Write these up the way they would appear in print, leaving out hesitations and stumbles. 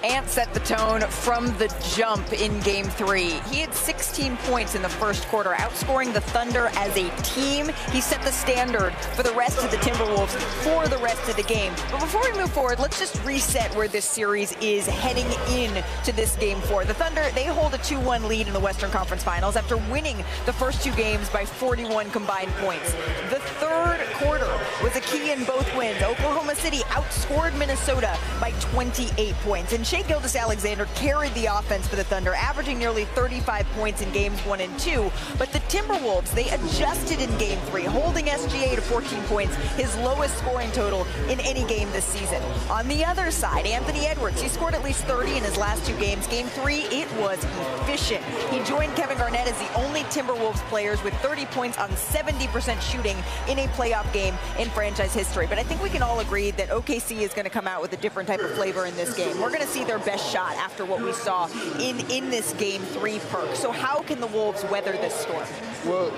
Ant set the tone from the jump in Game 3. He had 16 points in the first quarter, outscoring the Thunder as a team. He set the standard for the rest of the Timberwolves for the rest of the game. But before we move forward, let's just reset where this series is heading in to this Game 4. The Thunder, they hold a 2-1 lead in the Western Conference Finals after winning the first 2 games by 41 combined points. The third quarter was a key in both wins. Oklahoma City outscored Minnesota by 28 points. And Shai Gilgeous-Alexander carried the offense for the Thunder, averaging nearly 35 points in games 1 and 2. But the Timberwolves, they adjusted in Game 3, holding SGA to 14 points, his lowest scoring total in any game this season. On the other side, Anthony Edwards, he scored at least 30 in his last 2 games. Game 3, it was efficient. He joined Kevin Garnett as the only Timberwolves players with 30 points on 70% shooting in a playoff game in franchise history. But I think we can all agree that OKC is going to come out with a different type of flavor in this game. We're going to see their best shot after what we saw in this Game 3, Perk. So how can the Wolves weather this storm? Well,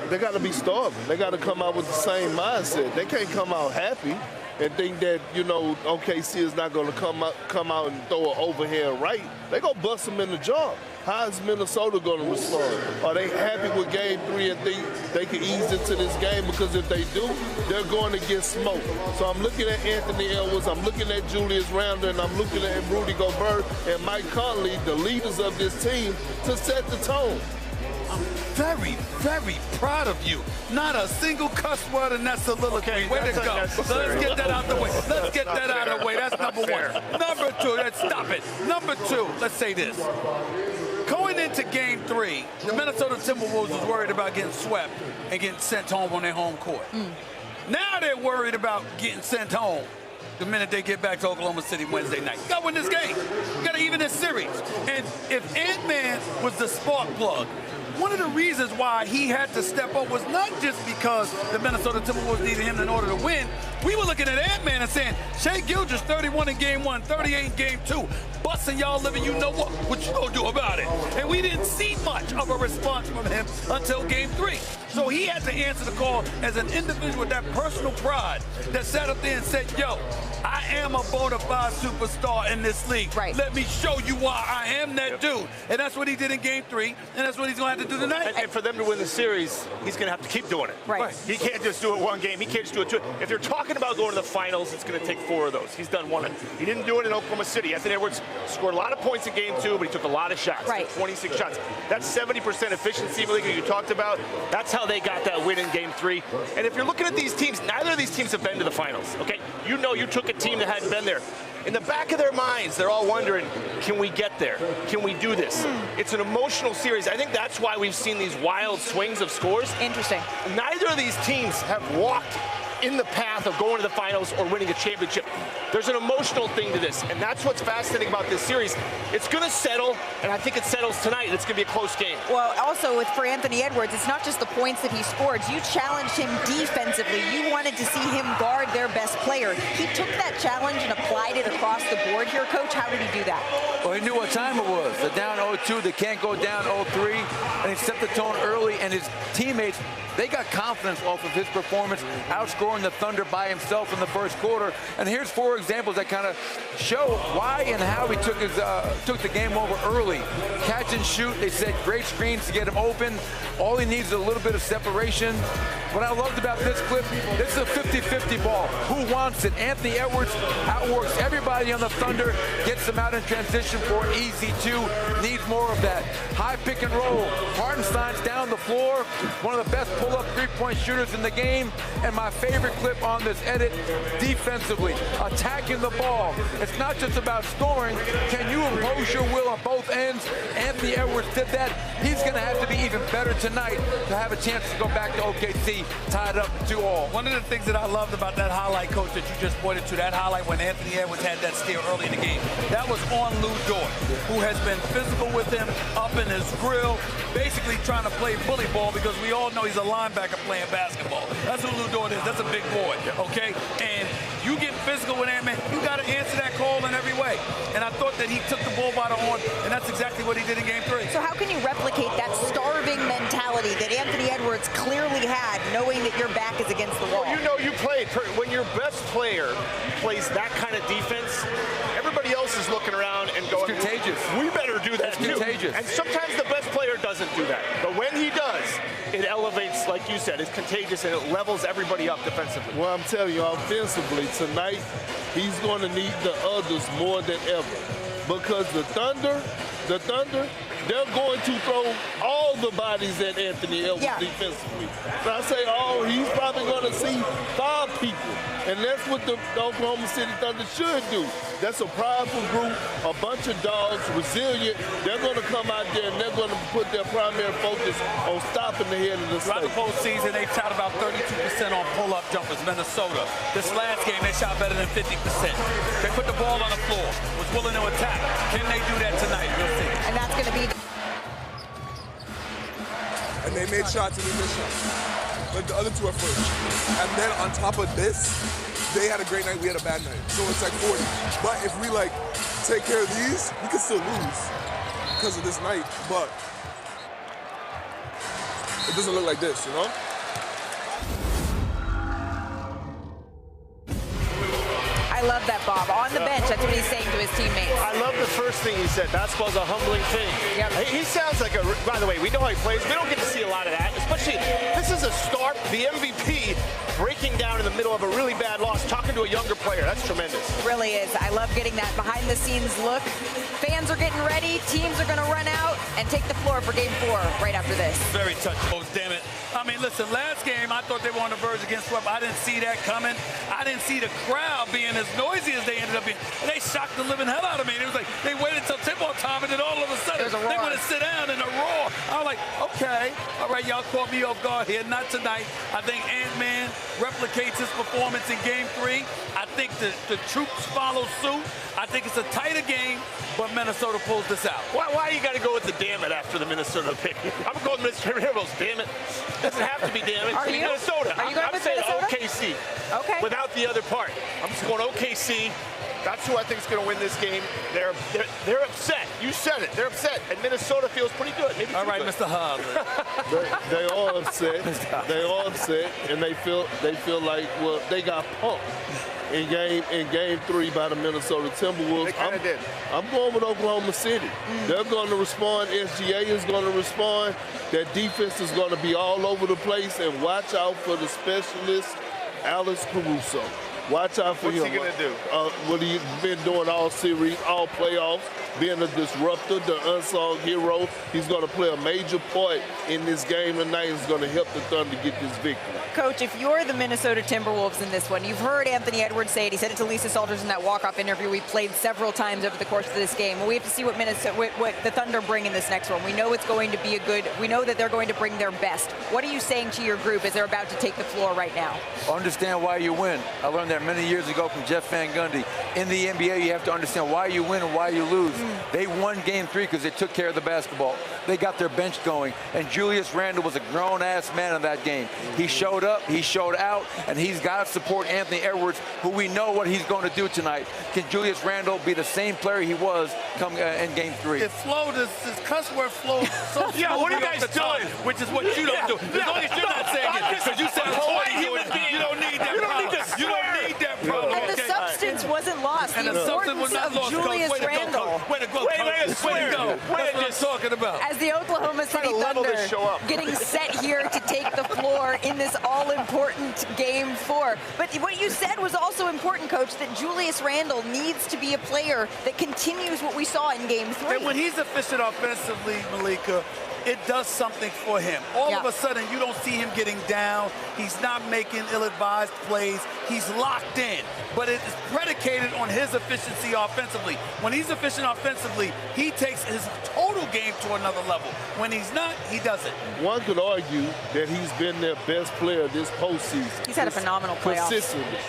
they got to be starving. They got to come out with the same mindset. They can't come out happy and think that, you know, OKC is not going to come out and throw an overhead right. They're going to bust them in the jaw. How is Minnesota going to respond? Are they happy with Game 3 and think they can ease into this game? Because if they do, they're going to get smoked. So I'm looking at Anthony Edwards, I'm looking at Julius Randle, and I'm looking at Rudy Gobert and Mike Conley, the leaders of this team, to set the tone. I'm very, very proud of you. Not a single cuss word in that soliloquy. Okay, way to go. So let's get that out the way. Let's get that out of the way. That's number one. Number 2, let's stop it. Number 2, let's say this. Going into Game 3, the Minnesota Timberwolves was worried about getting swept and getting sent home on their home court. Now they're worried about getting sent home the minute they get back to Oklahoma City Wednesday night. You got to win this game. You got to even this series. And if Ant-Man was the spark plug, one of the reasons why he had to step up was not just because the Minnesota Timberwolves needed him in order to win. We were looking at Ant-Man and saying, Shai Gilgeous 31 in Game 1, 38 in Game 2. Busting y'all living, you know what you gonna do about it? And we didn't see much of a response from him until Game 3. So he had to answer the call as an individual with that personal pride that sat up there and said, yo, I am a bona fide superstar in this league. Right. Let me show you why I am that dude. And that's what he did in Game 3, and that's what he's going to have to do tonight. And for them to win the series, he's going to have to keep doing it. Right. He can't just do it one game. He can't just do it two. If you're talking about going to the finals, it's going to take 4 of those. He's done 1. He didn't do it in Oklahoma City. Anthony Edwards scored a lot of points in Game 2, but he took a lot of shots. Right. 26 shots. That's 70% efficiency that you talked about. That's how they got that win in Game 3. And if you're looking at these teams, neither of these teams have been to the finals, okay? You know you took a team that hadn't been there. In the back of their minds, they're all wondering, can we get there? Can we do this? It's an emotional series. I think that's why we've seen these wild swings of scores. Interesting. Neither of these teams have walked in the path of going to the finals or winning a championship. There's an emotional thing to this, and that's what's fascinating about this series. It's going to settle, and I think it settles tonight. It's going to be a close game. Well, also for Anthony Edwards, it's not just the points that he scored. You challenged him defensively. You wanted to see him guard their best player. He took that challenge and applied it across the board here. Coach, how did he do that? Well, he knew what time it was. They're down 0-2. They can't go down 0-3. And he set the tone early, and his teammates, they got confidence off of his performance, outscoring the Thunder by himself in the first quarter. And here's 4 examples that kind of show why and how he took the game over early. Catch and shoot, they set great screens to get him open. All he needs is a little bit of separation. What I loved about this clip, this is a 50-50 ball. Who wants it? Anthony Edwards outworks everybody on the Thunder, gets them out in transition for an easy 2. Needs more of that. High pick and roll. Hartenstein's down the floor. One of the best pull-up three-point shooters in the game. And my favorite clip on this edit, defensively, attacking the ball. It's not just about scoring. Can you impose your will on both ends? Anthony Edwards did that. He's going to have to be even better tonight to have a chance to go back to OKC tied up 2-2. One of the things that I loved about that highlight, Coach, that you just pointed to, that highlight when Anthony Edwards had that steal early in the game, that was on Lou Dort, who has been physical with him, up in his grill, basically trying to play bully ball because we all know he's a linebacker playing basketball. That's who Lou Dort is. That's a big boy, okay? And you get physical with Ant-Man, you got to answer that call in every way. And I thought that he took the ball by the horn, and that's exactly what he did in Game 3. So how can you replicate that starving mentality that Anthony Edwards clearly had, knowing that your back is against the wall? Well, you know you played. When your best player plays that kind of defense, everybody else is looking around and going, it's contagious. We better do that too. Contagious. And sometimes the best player doesn't do that. But when he does, it elevates, like you said, it's contagious and it levels everybody up defensively. Well, I'm telling you, offensively, tonight, he's going to need the others more than ever. Because the Thunder, they're going to throw all the bodies at Anthony Edwards defensively. When I say all, he's probably going to see 5 people. And that's what the Oklahoma City Thunder should do. That's a prideful group, a bunch of dogs, resilient. They're going to come out there and they're going to put their primary focus on stopping the head of the Throughout the postseason, they shot about 32% on pull-up jumpers, Minnesota. This last game, they shot better than 50%. They put the ball on the floor, was willing to attack. Can they do that tonight? We'll see. And that's going to be... And they made shots and they missed shots. But the other 2 are first. And then on top of this, they had a great night, we had a bad night. So it's like 40. But if we like take care of these, we can still lose because of this night. But it doesn't look like this, you know? I love that, Bob. On the bench, that's what he's saying to his teammates. I love the first thing he said. Basketball's a humbling thing. Yep. He sounds like a, by the way, we know how he plays. We don't get to see a lot of that, especially, this is a star, the MVP, breaking down in the middle of a really bad loss, talking to a younger player. That's tremendous. It really is. I love getting that behind-the-scenes look. Fans are getting ready. Teams are going to run out and take the floor for Game 4 right after this. Very touchable, damn it. I mean, listen, last game, I thought they were on the verge against swept. I didn't see that coming. I didn't see the crowd being as noisy as they ended up being. They shocked the living hell out of me. It was like they waited until tip-off time, and then all of a sudden, they want to sit down in a roar. I was like, okay, all right, y'all caught me off guard here. Not tonight. I think Ant-Man replicates his performance in Game 3. I think the troops follow suit. I think it's a tighter game, but Minnesota pulls this out. Why you got to go with the damn it after the Minnesota pick? I'm going Minnesota Heroes, damn it. Doesn't have to be damn it. Are you? Minnesota. Are you going I'm with saying Minnesota? OKC. Okay. Without the other part. I'm just going OKC. That's who I think is going to win this game. They're upset. You said it. They're upset. And Minnesota feels pretty good. Maybe all right, good. Mr. Hub. They are upset. They are upset, and they feel like, well, they got punked in game 3 by the Minnesota Timberwolves. They kind of did. I'm going with Oklahoma City. They're going to respond. SGA is going to respond. That defense is going to be all over the place, and watch out for the specialist, Alex Caruso. Watch out for him. What's he going to do? What he's been doing all series, all playoffs, being a disruptor, the unsung hero. He's going to play a major part in this game tonight. He's going to help the Thunder get this victory. Coach, if you're the Minnesota Timberwolves in this one, you've heard Anthony Edwards say it. He said it to Lisa Salters in that walk-off interview we played several times over the course of this game. We have to see what the Thunder bring in this next one. We know it's going to be a good, we know that they're going to bring their best. What are you saying to your group as they're about to take the floor right now? Understand why you win. I learned that many years ago from Jeff Van Gundy. In the NBA, you have to understand why you win and why you lose. They won Game 3 because they took care of the basketball. They got their bench going, and Julius Randle was a grown-ass man in that game. He showed up, he showed out, and he's got to support Anthony Edwards, who we know what he's going to do tonight. Can Julius Randle be the same player he was in Game 3? It flowed, this cuss word flowed so Yeah, what are you guys doing? Which is what you don't do. As long as you're not saying it, because you said you don't need that problem. You don't need that problem. And the substance wasn't lost. And the the substance was importance not of lost. Julius Randle. Way to go, Coach. That's what I'm talking about. As the Oklahoma City Thunder getting set here to take the floor in this all-important Game 4. But what you said was also important, Coach, that Julius Randle needs to be a player that continues what we saw in Game 3. And when he's efficient offensively, Malika, it does something for him. All of a sudden, you don't see him getting down. He's not making ill-advised plays. He's locked in. But it is predicated on his efficiency offensively. When he's efficient offensively, he takes his total game to another level. When he's not, he doesn't. One could argue that he's been their best player this postseason. He's had a phenomenal playoff.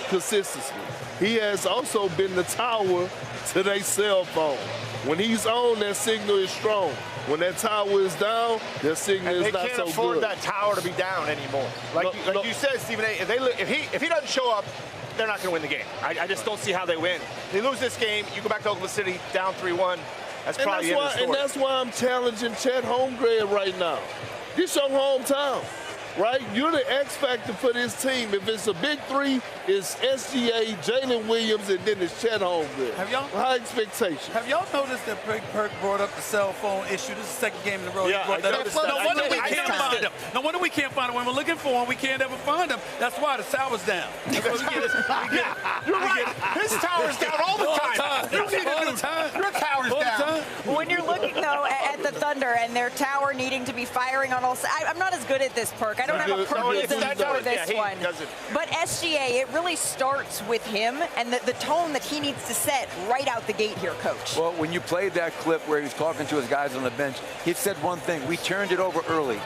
Consistently. He has also been the tower to their cell phone. When he's on, that signal is strong. When that tower is down, their signal is not so good. They can't afford that tower to be down anymore. Like you said, Stephen A., if he doesn't show up, they're not going to win the game. I just don't see how they win. They lose this game, you go back to Oklahoma City, down 3-1. That's probably the end of the story. And that's why I'm challenging Chet Holmgren right now. This your hometown. right? You're the X factor for this team. If it's a big three, it's SGA, Jalen Williams, and then it's Chet Holmgren. High expectations. Have y'all noticed that Perk brought up the cell phone issue? This is the second game in a row. Yeah, he brought that up. No wonder we can't find him. No wonder we can't find him. When we're looking for him, we can't ever find him. That's why the tower's down. You're right. His tower's down all the time. You need a new time. Your tower's down. When you're looking, though, at the Thunder and their tower needing to be firing on all sides, I'm not as good at this, Perk. I don't have a Perkism for this one. But SGA, it really starts with him and the tone that he needs to set right out the gate here, Coach. Well, when you played that clip where he was talking to his guys on the bench, he said one thing: we turned it over early.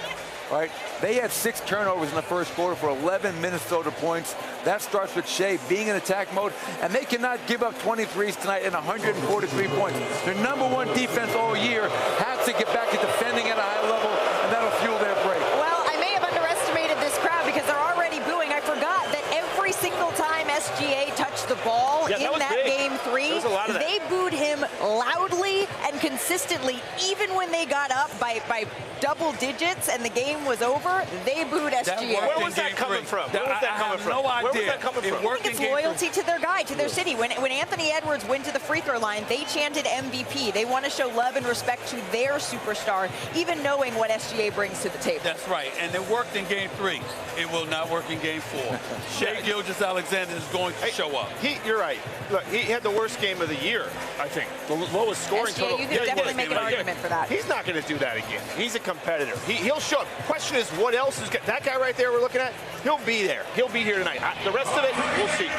Right? They had 6 turnovers in the first quarter for 11 Minnesota points. That starts with Shea being in attack mode, and they cannot give up 23s tonight and 143 points. Their #1 defense all year has to get back to defending at a high level, and that'll fuel their break. Well, I may have underestimated this crowd because they're already booing. I forgot that every single time SGA touched the ball in that game 3, they booed him loudly and consistently, even when they got up by double digits and the game was over. They booed SGA. Where was that coming from? Where was that coming from? No idea. Where was that coming from? I think it's loyalty to their guy, to their city. When Anthony Edwards went to the free throw line, they chanted MVP. They want to show love and respect to their superstar, even knowing what SGA brings to the table. That's right, and it worked in game 3. It will not work in game 4. Shea Gilgeous-Alexander is going to show up. You're right. Look, he had the worst game of the year, I think. The lowest scoring total. You could definitely make an argument for that. He's not going to do that again. He's a competitor. He'll show up. Question is, what else is that guy right there we're looking at? He'll be there. He'll be here tonight. The rest of it, we'll see.